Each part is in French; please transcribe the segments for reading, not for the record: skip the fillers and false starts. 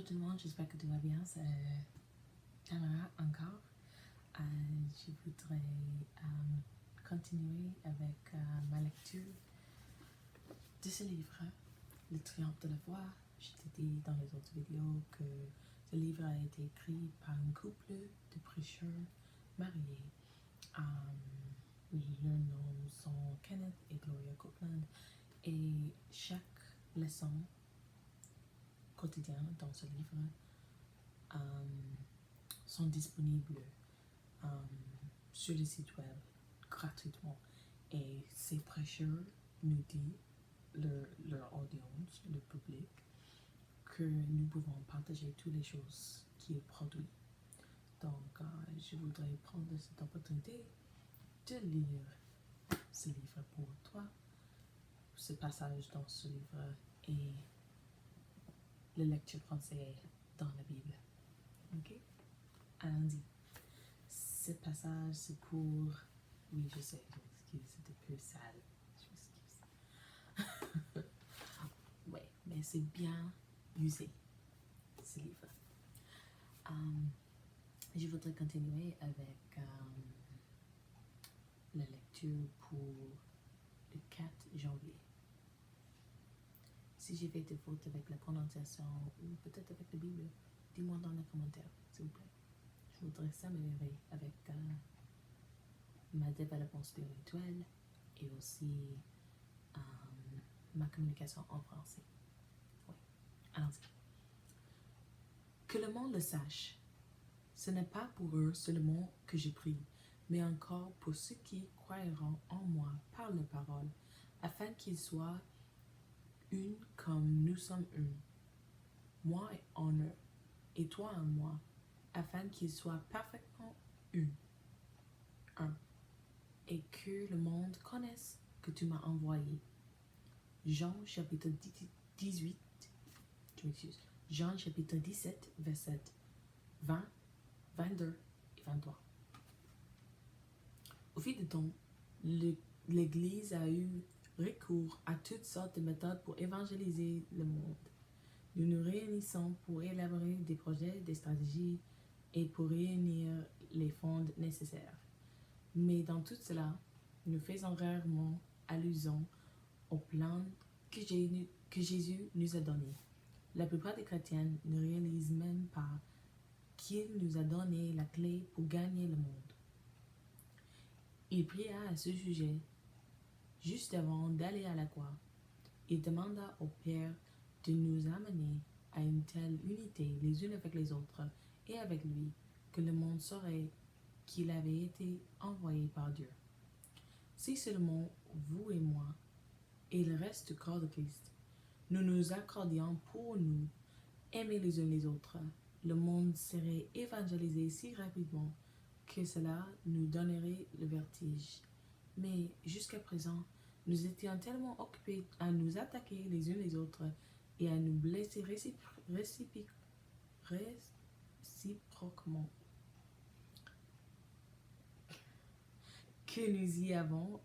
tout le monde, j'espère que tout va bien. C'est Tamara encore. Je voudrais continuer avec ma lecture de ce livre, Le Triomphe de la foi. Je t'ai dit dans les autres vidéos que ce livre a été écrit par un couple de prêcheurs mariés. Leurs noms sont Kenneth et Gloria Copeland, et chaque leçon quotidienne dans ce livre sont disponibles sur le site web gratuitement. Et ces prêcheurs nous disent, leur audience, le public, que nous pouvons partager toutes les choses qu'ils produisent. Donc, je voudrais prendre cette opportunité de lire ce livre pour toi, ce passage dans ce livre et la lecture française dans la Bible. Ok? Allons-y. Ce passage, c'est pour... Oui, je sais, je m'excuse, c'est un peu sale. Je m'excuse. Oui, mais c'est bien usé, ce livre. Je voudrais continuer avec la lecture pour le 4 janvier. Si j'ai fait des fautes avec la prononciation ou peut-être avec la Bible, dis-moi dans les commentaires, s'il vous plaît. Je voudrais s'améliorer avec ma développement spirituel et aussi ma communication en français. Oui, allons-y. Que le monde le sache, ce n'est pas pour eux seulement que je prie, mais encore pour ceux qui croiront en moi par la parole, afin qu'ils soient une comme nous sommes une, moi en eux, et toi en moi, afin qu'ils soient parfaitement un, et que le monde connaisse que tu m'as envoyé. Jean chapitre 18, Jean chapitre 17, verset 20, 22 et 23. Au fil du temps, l'Église a eu recours à toutes sortes de méthodes pour évangéliser le monde. Nous nous réunissons pour élaborer des projets, des stratégies et pour réunir les fonds nécessaires. Mais dans tout cela, nous faisons rarement allusion au plan que Jésus nous a donné. La plupart des chrétiens ne réalisent même pas qu'il nous a donné la clé pour gagner le monde. Il pria à ce sujet juste avant d'aller à la croix. Il demanda au Père de nous amener à une telle unité les unes avec les autres et avec lui que le monde saurait qu'il avait été envoyé par Dieu. Si seulement vous et moi et le reste du corps de Christ, nous nous accordions pour nous aimer les uns les autres, le monde serait évangélisé si rapidement que cela nous donnerait le vertige. Mais jusqu'à présent, nous étions tellement occupés à nous attaquer les uns les autres et à nous blesser réciproquement que nous y avons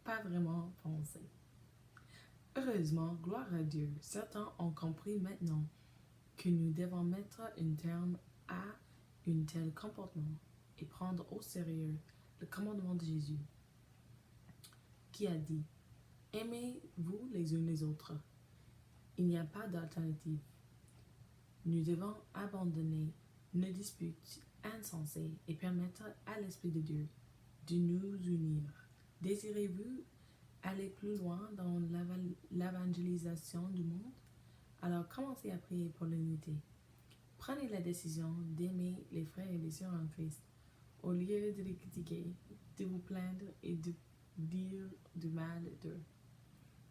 pas vraiment pensé. Heureusement, gloire à Dieu, certains ont compris maintenant que nous devons mettre un terme à un tel comportement et prendre au sérieux le commandement de Jésus, qui a dit « Aimez-vous les uns les autres ». Il n'y a pas d'alternative. Nous devons abandonner nos disputes insensées et permettre à l'Esprit de Dieu de nous unir. Désirez-vous aller plus loin dans l'évangélisation du monde? Alors commencez à prier pour l'unité. Prenez la décision d'aimer les frères et les sœurs en Christ, au lieu de les critiquer, de vous plaindre et de dire du mal d'eux.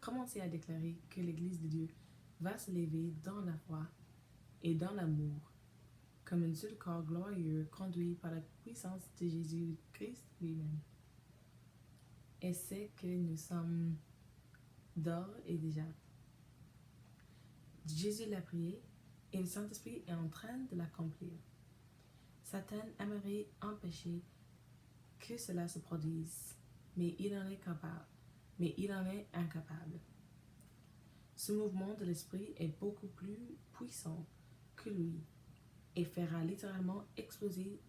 Commencez à déclarer que l'Église de Dieu va se lever dans la foi et dans l'amour, comme un seul corps glorieux conduit par la puissance de Jésus-Christ lui-même. Et c'est que nous sommes d'or et déjà. Jésus l'a prié et le Saint-Esprit est en train de l'accomplir. Satan aimerait empêcher que cela se produise, mais il en est incapable. Ce mouvement de l'Esprit est beaucoup plus puissant que lui et fera littéralement exploser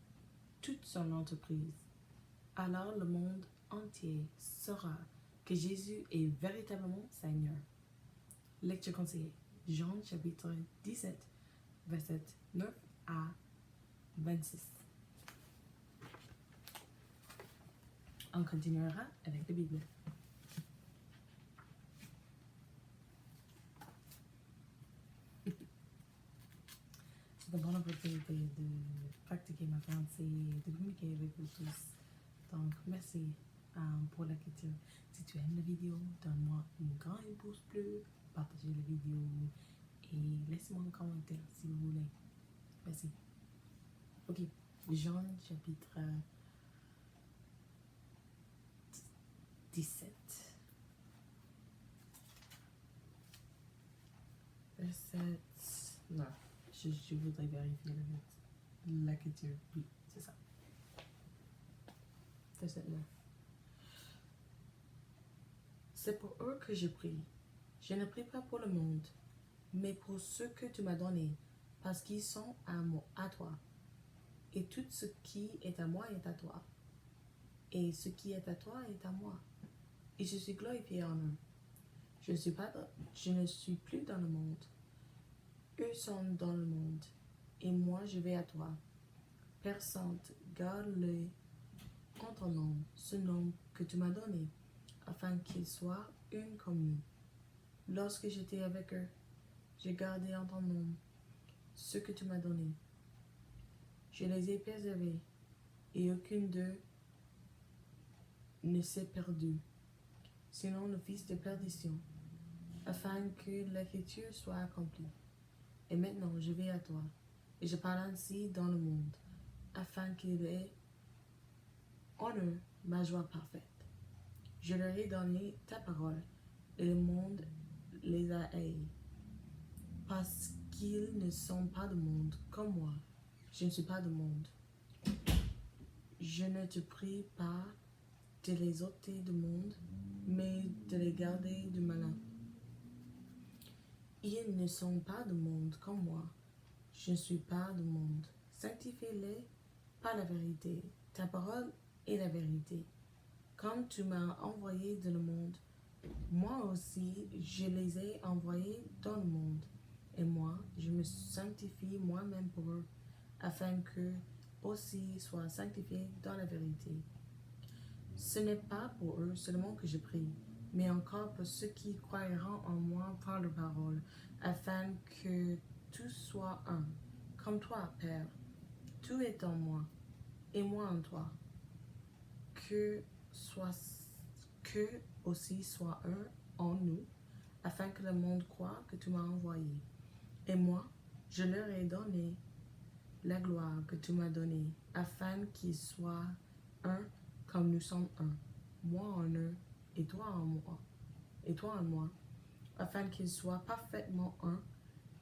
toute son entreprise. Alors le monde entier saura que Jésus est véritablement Seigneur. Lecture conseillée. Jean chapitre 17, verset 9 à 26. On continuera avec la Bible. C'est une bonne opportunité de pratiquer ma français et de communiquer avec vous tous. Donc, merci pour la question. Si tu aimes la vidéo, donne-moi un grand pouce bleu, partagez la vidéo et laissez-moi un commentaire si vous voulez. Merci. Ok, Jean chapitre 17. Verset 9. Je voudrais vérifier l'écriture. Oui, c'est ça. Verset 9. C'est pour eux que je prie. Je ne prie pas pour le monde, mais pour ceux que tu m'as donnés, parce qu'ils sont à toi. Et tout ce qui est à moi est à toi. Et ce qui est à toi est à moi. Et je suis glorifié en eux. Je ne suis plus dans le monde. Eux sont dans le monde. Et moi je vais à toi. Père Saint, garde-le en ton nom, ce nom que tu m'as donné, afin qu'ils soient une comme nous. Lorsque j'étais avec eux, j'ai gardé en ton nom ce que tu m'as donné. Je les ai préservés, et aucun d'eux ne s'est perdu, sinon le fils de perdition, afin que l'écriture soit accomplie. Et maintenant je vais à toi, et je parle ainsi dans le monde, afin qu'il ait en eux ma joie parfaite. Je leur ai donné ta parole, et le monde les a haïs, parce qu'ils ne sont pas du monde comme moi. Je ne suis pas du monde. Je ne te prie pas de les ôter du monde, mais de les garder du malin. Ils ne sont pas du monde comme moi. Je ne suis pas du monde. Sanctifie-les par la vérité. Ta parole est la vérité. Comme tu m'as envoyé dans le monde, moi aussi je les ai envoyés dans le monde. Et moi, je me sanctifie moi-même pour eux, afin qu'eux aussi soient sanctifiés dans la vérité. Ce n'est pas pour eux seulement que je prie, mais encore pour ceux qui croiront en moi par la parole, afin que tout soit un, comme toi, Père. Tout est en moi, et moi en toi. Que aussi soit un en nous, afin que le monde croie que tu m'as envoyé. Et moi, je leur ai donné la gloire que tu m'as donnée, afin qu'ils soient un comme nous sommes un, moi en eux et toi en moi, afin qu'ils soient parfaitement un,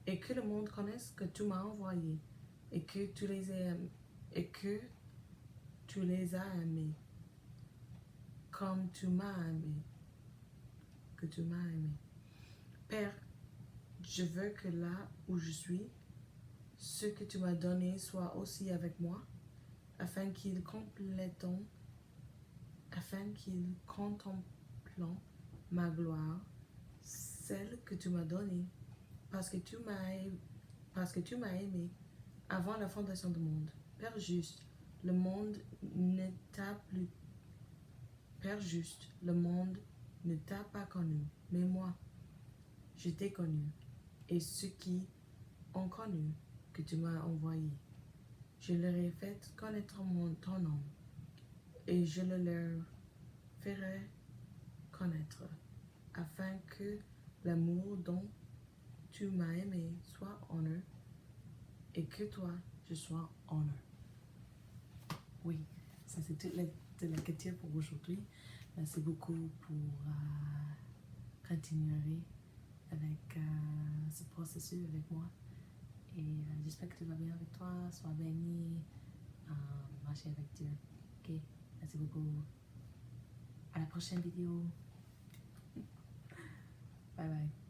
et que le monde connaisse que tu m'as envoyé, et que tu les as aimés, comme tu m'as aimé, Père, je veux que là où je suis, ce que tu m'as donné soit aussi avec moi, afin qu'ils contemplant ma gloire, celle que tu m'as donnée, parce que tu m'as aimé avant la fondation du monde. Père juste, le monde ne t'a plus. Père juste, le monde ne t'a pas connu, mais moi, je t'ai connu, et ceux qui ont connu que tu m'as envoyé. Je leur ai fait connaître ton nom, et je le leur ferai connaître, afin que l'amour dont tu m'as aimé soit en eux, et que toi, je sois en eux. Oui, ça c'est toute la question pour aujourd'hui. Merci beaucoup pour continuer avec ce processus avec moi. Et j'espère que tout va bien avec toi. Sois béni. Marcher avec Dieu. Ok, merci beaucoup. À la prochaine vidéo. Bye bye.